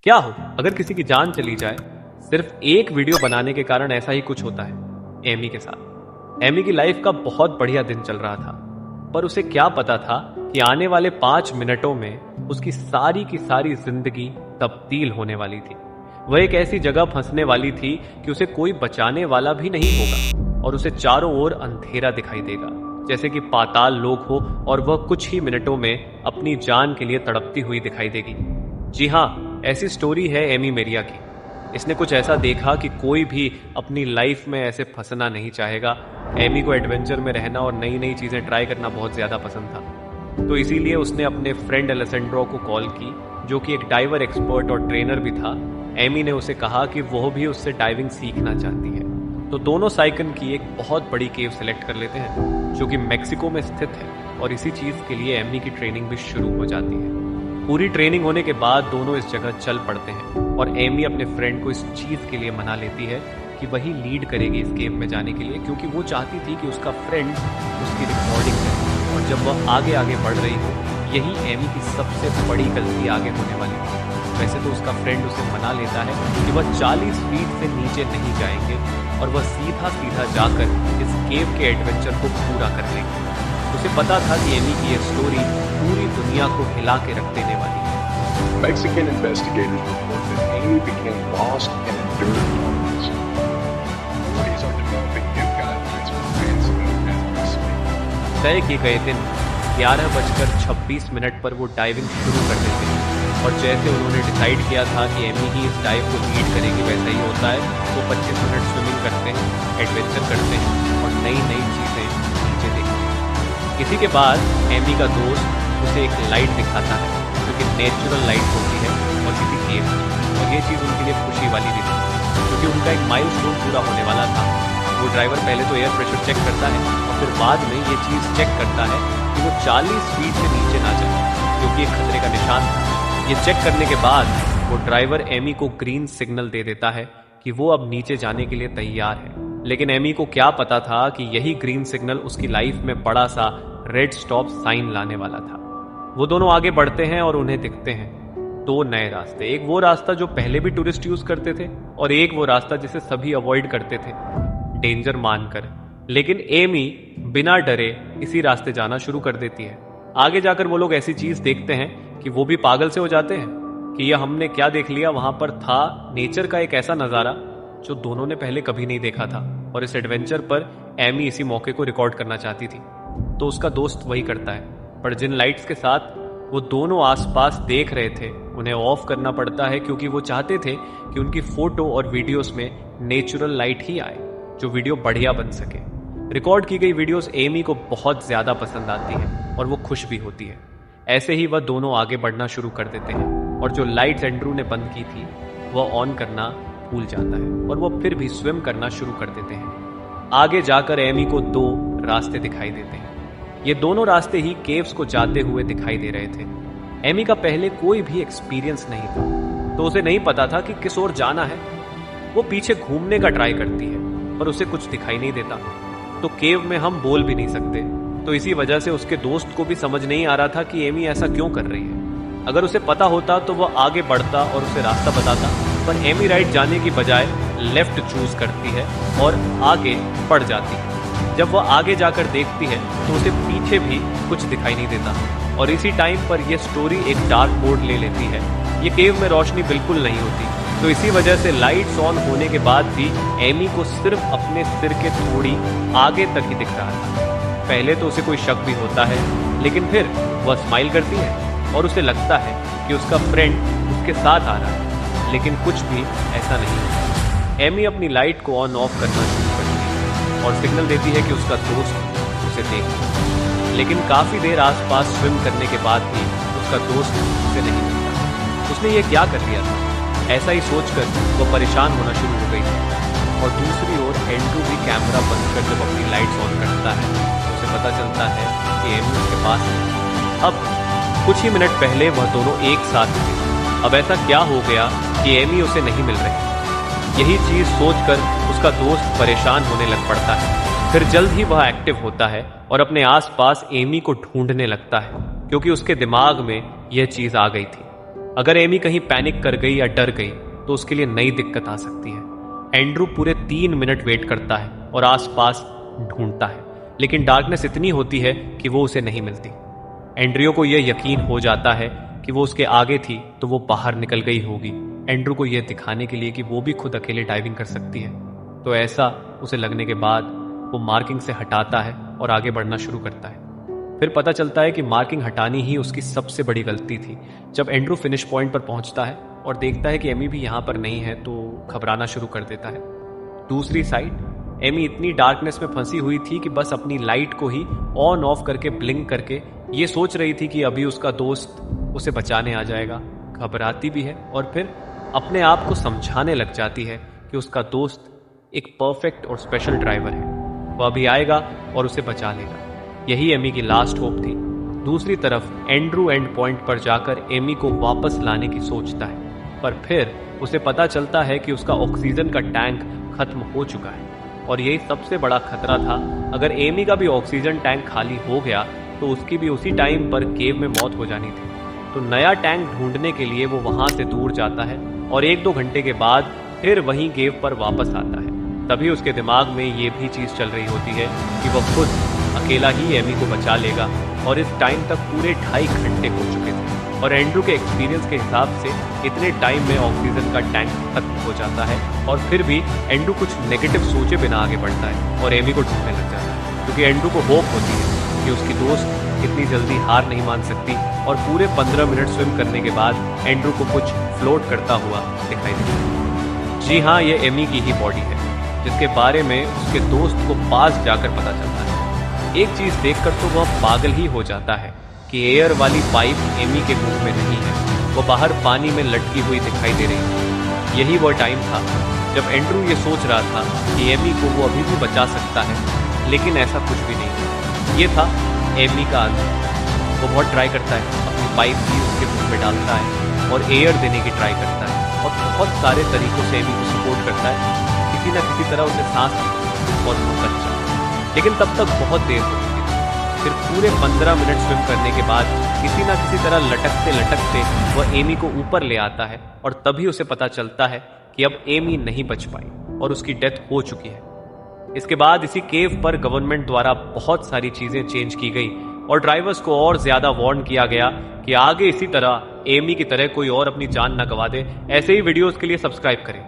क्या हो अगर किसी की जान चली जाए? सिर्फ एक वीडियो बनाने के कारण ऐसा ही कुछ होता है एमी के साथ। एमी की लाइफ का बहुत बढ़िया दिन चल रहा था, पर उसे क्या पता था कि आने वाले 5 मिनटों में उसकी सारी की सारी जिंदगी तब्दील होने वाली थी। वह एक ऐसी जगह फंसने वाली थी कि उसे कोई बचाने वाला भी नहीं होगा और उसे चारों ओर अंधेरा दिखाई देगा, जैसे कि पाताल लोक हो और वह कुछ ही मिनटों में अपनी जान के लिए तड़पती हुई दिखाई देगी। जी हाँ, ऐसी स्टोरी है एमी मेरिया की। इसने कुछ ऐसा देखा कि कोई भी अपनी लाइफ में ऐसे फंसना नहीं चाहेगा। एमी को एडवेंचर में रहना और नई नई चीजें ट्राई करना बहुत ज्यादा पसंद था, तो इसीलिए उसने अपने फ्रेंड एलेसेंड्रो को कॉल की, जो कि एक डाइवर एक्सपर्ट और ट्रेनर भी था। एमी ने उसे कहा कि वह भी उससे डाइविंग सीखना चाहती है, तो दोनों साइकन की एक बहुत बड़ी केव सेलेक्ट कर लेते हैं, जो कि मेक्सिको में स्थित है, और इसी चीज के लिए एमी की ट्रेनिंग भी शुरू हो जाती है। पूरी ट्रेनिंग होने के बाद दोनों इस जगह चल पड़ते हैं और एमी अपने फ्रेंड को इस चीज के लिए मना लेती है कि वही लीड करेगी इस गेम में जाने के लिए, क्योंकि वो चाहती थी कि उसका फ्रेंड उसकी रिकॉर्डिंग करे। और जब वह आगे आगे बढ़ रही हो, यही एमी की सबसे बड़ी गलती आगे होने वाली थी। वैसे तो उसका फ्रेंड उसे मना लेता है कि वह 40 फीट से नीचे नहीं जाएंगे और वह सीधा सीधा जाकर इस केव के एडवेंचर को पूरा कर लेंगे। उसे पता था कि एमी की यह स्टोरी पूरी दुनिया को हिला के रख देने वाली है। Mexican investigators report that Amy became lost in endured darkness. Authorities are developing new guidelines for ransom as we speak. तय किए गए दिन 11:26 पर वो डाइविंग शुरू कर देते हैं, और जैसे उन्होंने डिसाइड किया था कि एमी ही इस डाइव को लीड करेगी, वैसा ही होता है। वो 25 मिनट स्विमिंग करते हैं, एडवेंचर करते हैं और नई नई चीजें नीचे देखते हैं। इसी के बाद एमी का दोस्त उसे एक लाइट दिखाता है, जो कि नेचुरल लाइट होती है और किसी केव की, और ये चीज़ उनके लिए खुशी वाली भी थी, क्योंकि उनका एक माइलस्टोन पूरा होने वाला था। वो ड्राइवर पहले तो एयर प्रेशर चेक करता है और फिर बाद में ये चीज़ चेक करता है कि वो 40 फीट से नीचे ना जाए, जो कि एक खतरे का निशान था। ये चेक करने के बाद वो ड्राइवर एमी को ग्रीन सिग्नल दे देता है कि वो अब नीचे जाने के लिए तैयार है। लेकिन एमी को क्या पता था कि यही ग्रीन सिग्नल उसकी लाइफ में बड़ा सा रेड स्टॉप साइन लाने वाला था। वो दोनों आगे बढ़ते हैं और उन्हें दिखते हैं 2 नए रास्ते। एक वो रास्ता जो पहले भी टूरिस्ट यूज करते थे, और एक वो रास्ता जिसे सभी अवॉइड करते थे डेंजर मानकर। लेकिन एमी बिना डरे इसी रास्ते जाना शुरू कर देती है। आगे जाकर वो लोग ऐसी चीज देखते हैं कि वो भी पागल से हो जाते हैं कि यह हमने क्या देख लिया। वहां पर था नेचर का एक ऐसा नजारा जो दोनों ने पहले कभी नहीं देखा था, और इस एडवेंचर पर एमी इसी मौके को रिकॉर्ड करना चाहती थी। तो उसका दोस्त वही करता है, पर जिन लाइट्स के साथ वो दोनों आसपास देख रहे थे उन्हें ऑफ करना पड़ता है, क्योंकि वो चाहते थे कि उनकी फोटो और वीडियोस में नेचुरल लाइट ही आए, जो वीडियो बढ़िया बन सके। रिकॉर्ड की गई वीडियोस एमी को बहुत ज्यादा पसंद आती है और वो खुश भी होती है। ऐसे ही वह दोनों आगे बढ़ना शुरू कर देते हैं, और जो लाइट्स एंड्रू ने बंद की थी वह ऑन करना भूल जाता है, और वह फिर भी स्विम करना शुरू कर देते हैं। आगे जाकर एमी को 2 रास्ते दिखाई देते हैं। ये दोनों रास्ते ही केव्स को जाते हुए दिखाई दे रहे थे। एमी का पहले कोई भी एक्सपीरियंस नहीं था, तो उसे नहीं पता था कि किस ओर जाना है। वो पीछे घूमने का ट्राई करती है, पर उसे कुछ दिखाई नहीं देता। तो केव में हम बोल भी नहीं सकते, तो इसी वजह से उसके दोस्त को भी समझ नहीं आ रहा था कि एमी ऐसा क्यों कर रही है। अगर उसे पता होता तो वह आगे बढ़ता और उसे रास्ता बताता, पर एमी राइट जाने की बजाय लेफ्ट चूज करती है और आगे बढ़ जाती है। जब वह आगे जाकर देखती है तो उसे पीछे भी कुछ दिखाई नहीं देता, और इसी टाइम पर यह स्टोरी एक डार्क मोड ले लेती है। ये केव में रोशनी बिल्कुल नहीं होती, तो इसी वजह से लाइट्स ऑन होने के बाद भी एमी को सिर्फ अपने सिर के थोड़ी आगे तक ही दिख रहा था। पहले तो उसे कोई शक भी होता है, लेकिन फिर वह स्माइल करती है और उसे लगता है कि उसका फ्रेंड उसके साथ आ रहा है, लेकिन कुछ भी ऐसा नहीं होता। एमी अपनी लाइट को ऑन ऑफ करना शुरू करती है और सिग्नल देती है कि उसका दोस्त उसे देखे, लेकिन काफी देर आसपास स्विम करने के बाद भी उसका दोस्त उसे नहीं मिलता। उसने ये क्या कर लिया था? ऐसा ही सोचकर वो परेशान होना शुरू हो गई थी। और दूसरी ओर एंड्रू भी कैमरा बंद कर जब अपनी लाइट्स ऑन करता है, उसे पता चलता है कि एमी उसके पास है। अब कुछ ही मिनट पहले वह दोनों एक साथ थे। अब ऐसा क्या हो गया कि एमी उसे नहीं मिल रही? यही चीज सोचकर उसका दोस्त परेशान होने लग पड़ता है। फिर जल्द ही वह एक्टिव होता है और अपने आसपास एमी को ढूंढने लगता है, क्योंकि उसके दिमाग में यह चीज आ गई थी। अगर एमी कहीं पैनिक कर गई या डर गई तो उसके लिए नई दिक्कत आ सकती है। एंड्रू पूरे 3 मिनट वेट करता है और आसपास ढूंढता है, लेकिन डार्कनेस इतनी होती है कि वो उसे नहीं मिलती। एंड्रियो को यह यकीन हो जाता है कि वो उसके आगे थी तो वो बाहर निकल गई होगी, एंड्रू को यह दिखाने के लिए कि वो भी खुद अकेले डाइविंग कर सकती है। तो ऐसा उसे लगने के बाद वो मार्किंग से हटाता है और आगे बढ़ना शुरू करता है। फिर पता चलता है कि मार्किंग हटानी ही उसकी सबसे बड़ी गलती थी। जब एंड्रू फिनिश पॉइंट पर पहुंचता है और देखता है कि एमी भी यहां पर नहीं है तो घबराना शुरू कर देता है। दूसरी साइड एमी इतनी डार्कनेस में फंसी हुई थी कि बस अपनी लाइट को ही ऑन ऑफ करके ब्लिंक करके ये सोच रही थी कि अभी उसका दोस्त उसे बचाने आ जाएगा। घबराती भी है और फिर अपने आप को समझाने लग जाती है कि उसका दोस्त एक परफेक्ट और स्पेशल ड्राइवर है, वो अभी आएगा और उसे बचा लेगा। यही एमी की लास्ट होप थी। दूसरी तरफ एंड्रू एंड पॉइंट पर जाकर एमी को वापस लाने की सोचता है, पर फिर उसे पता चलता है कि उसका ऑक्सीजन का टैंक खत्म हो चुका है और यही सबसे बड़ा खतरा था। अगर एमी का भी ऑक्सीजन टैंक खाली हो गया तो उसकी भी उसी टाइम पर केव में मौत हो जानी थी। तो नया टैंक ढूंढने के लिए वो वहां से दूर जाता है और 1-2 घंटे के बाद फिर वहीं केव पर वापस आता है। तभी उसके दिमाग में ये भी चीज चल रही होती है कि वह खुद अकेला ही एमी को बचा लेगा और इस टाइम तक पूरे 2.5 घंटे हो चुके थे और एंड्रू के एक्सपीरियंस के हिसाब से इतने टाइम में ऑक्सीजन का टैंक खत्म हो जाता है और फिर भी एंड्रू कुछ नेगेटिव सोचे बिना आगे बढ़ता है और एमी को ढूंढने लग जाता है, क्योंकि एंड्रू को होप होती है कि उसकी दोस्त इतनी जल्दी हार नहीं मान सकती। और पूरे 15 मिनट स्विम करने के बाद एंड्रू को कुछ फ्लोट करता हुआ दिखाई देता है। जी हाँ, ये एमी की ही बॉडी है जिसके बारे में उसके दोस्त को पास जाकर पता चलता है। एक चीज देखकर तो वह पागल ही हो जाता है कि एयर वाली पाइप एमी के मुंह में नहीं है, वो बाहर पानी में लटकी हुई दिखाई दे रही है। यही वह टाइम था जब एंड्रू ये सोच रहा था कि एमी को वो अभी भी बचा सकता है, लेकिन ऐसा कुछ भी नहीं। ये था एमी का अंत। वो बहुत ट्राई करता है, अपनी पाइप भी उसके मुंह में डालता है और एयर देने की ट्राई करता है और बहुत सारे तरीकों से एमी को सपोर्ट करता है, किसी न किसी तरह उसे सांस लेती और वो बच जाता है। लेकिन तब तक बहुत देर हो चुकी थी। फिर पूरे 15 मिनट स्विम करने के बाद किसी न किसी तरह लटकते लटकते वह एमी को ऊपर ले आता है और तभी उसे पता चलता है कि अब एमी नहीं बच पाई और उसकी डेथ हो चुकी है। इसके बाद इसी केव पर गवर्नमेंट द्वारा बहुत सारी चीजें चेंज की गई और ड्राइवर्स को और ज्यादा वार्न किया गया कि आगे इसी तरह एमी की तरह कोई और अपनी जान न गंवा दे। ऐसे ही वीडियोस के लिए सब्सक्राइब करें।